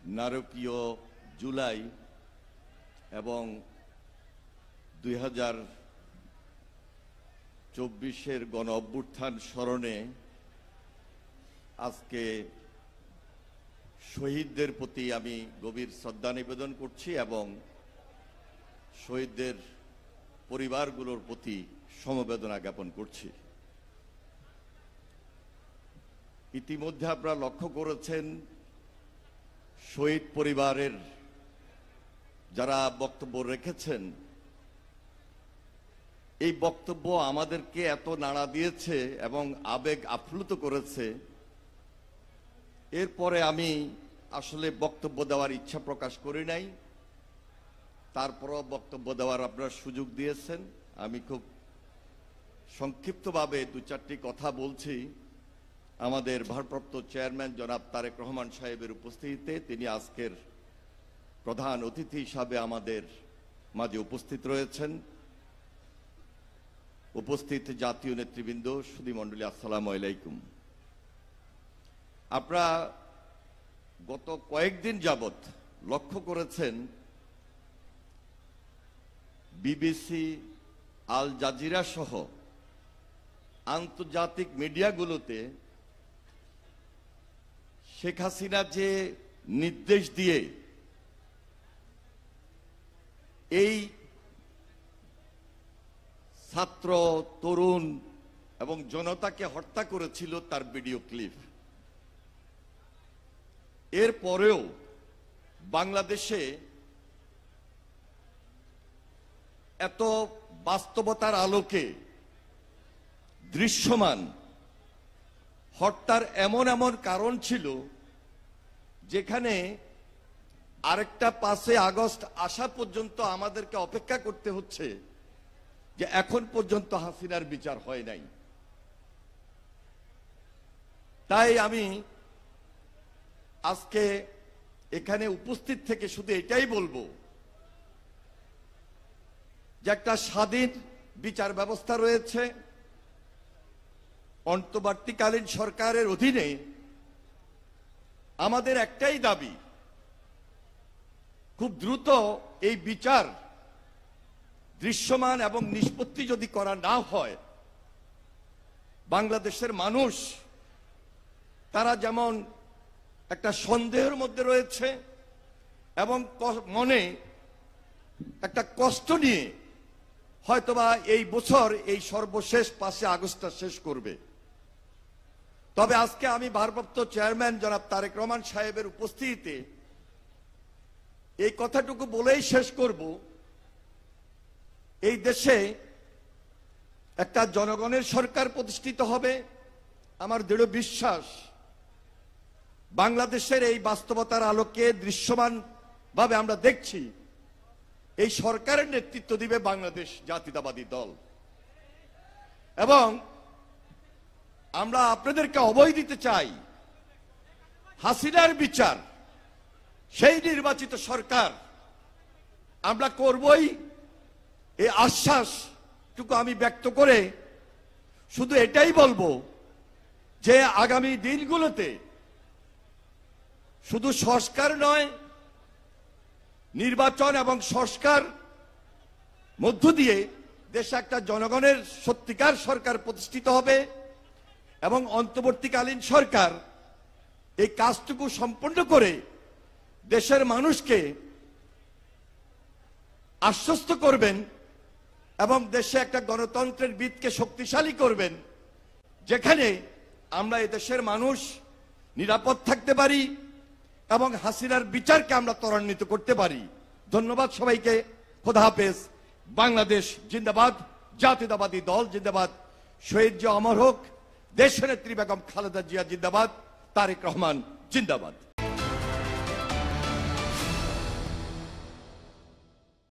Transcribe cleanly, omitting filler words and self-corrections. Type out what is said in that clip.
নারকীয় জুলাই এবং 2024-এর গণ অভ্যুত্থান স্মরণে আজকে শহীদদের প্রতি আমি গভীর শ্রদ্ধা নিবেদন করছি এবং শহীদদের পরিবারগুলোর প্রতি সমবেদনা জ্ঞাপন করছি। ইতিমধ্যে আপনারা লক্ষ্য করেছেন শহীদ পরিবারের যারা বক্তব্য রেখেছেন, এই বক্তব্য আমাদেরকে এত নাড়া দিয়েছে এবং আবেগ আপ্লুত করেছে। এরপরে আমি আসলে বক্তব্য দেওয়ার ইচ্ছা প্রকাশ করি নাই, তারপরও বক্তব্য দেওয়ার আপনারা সুযোগ দিয়েছেন। আমি খুব সংক্ষিপ্তভাবে দু চারটি কথা বলছি। আমাদের ভারপ্রাপ্ত চেয়ারম্যান জনাব তারেক রহমান সাহেবের উপস্থিতিতে তিনি আজকের প্রধান অতিথি হিসাবে আমাদের মাঝে উপস্থিত রয়েছেন। উপস্থিত জাতীয় নেতৃবৃন্দ, সুধীমণ্ডলী, আসসালামু আলাইকুম। আপনারা গত কয়েকদিন যাবৎ লক্ষ্য করেছেন বিবিসি, আল জাজিরা সহ আন্তর্জাতিক মিডিয়াগুলোতে শেখ হাসিনা যে নির্দেশ দিয়ে এই ছাত্র, তরুণ এবং জনতাকে হত্যা করেছিল তার ভিডিও ক্লিপ। এরপরেও বাংলাদেশে এত বাস্তবতার আলোকে দৃশ্যমান হত্যার এমন এমন কারণ ছিল যেখানে আরেকটা 5 আগস্ট আসা পর্যন্ত আমাদেরকে অপেক্ষা করতে হচ্ছে যে এখন পর্যন্ত হাসিনার বিচার হয় নাই। তাই আমি আজকে এখানে উপস্থিত থেকে শুধু এটাই বলবো যে একটা স্বাধীন বিচার ব্যবস্থা রয়েছে। অন্তর্বর্তীকালীন সরকারের অধীনে আমাদের একটাই দাবি, খুব দ্রুত এই বিচার দৃশ্যমান এবং নিষ্পত্তি যদি করা না হয়, বাংলাদেশের মানুষ তারা যেমন একটা সন্দেহের মধ্যে রয়েছে এবং মনে একটা কষ্ট নিয়ে হয়তোবা এই বছর এই সর্বশেষ 5 আগস্টটা শেষ করবে। তবে আজকে আমি ভারপ্রাপ্ত চেয়ারম্যান জনাব তারেক রহমান সাহেবের উপস্থিতিতে এই কথাটুকু বলেই শেষ করব। এই দেশে একটা জনগণের সরকার প্রতিষ্ঠিত হবে। আমার দৃঢ় বিশ্বাস বাংলাদেশের এই বাস্তবতার আলোকে দৃশ্যমান ভাবে আমরা দেখছি এই সরকারের নেতৃত্ব দিবে বাংলাদেশ জাতীয়তাবাদী দল। এবং আমরা আপনাদেরকে অভয় দিতে চাই, হাসিনার বিচার সেই নির্বাচিত সরকার আমরা করবই, এই আশ্বাসটুকু আমি ব্যক্ত করে শুধু এটাই বলবো যে আগামী দিনগুলোতে শুধু সংস্কার নয়, নির্বাচন এবং সংস্কার মধ্য দিয়ে দেশে একটা জনগণের সত্যিকার সরকার প্রতিষ্ঠিত হবে এবং অন্তর্বর্তীকালীন সরকার এই কাজটুকু সম্পন্ন করে দেশের মানুষকে আশ্বস্ত করবেন এবং দেশে একটা গণতন্ত্রের ভিতকে শক্তিশালী করবেন, যেখানে আমরা এই দেশের মানুষ নিরাপদ থাকতে পারি এবং হাসিনার বিচারকে আমরা ত্বরান্বিত করতে পারি। ধন্যবাদ সবাইকে। খোদা হাফেজ। বাংলাদেশ জিন্দাবাদ, জাতীয়তাবাদী দল জিন্দাবাদ, শহীদ জিয়া অমর হোক, দেশনেত্রী বেগম খালেদা জিয়া জিন্দাবাদ, তারেক রহমান জিন্দাবাদ।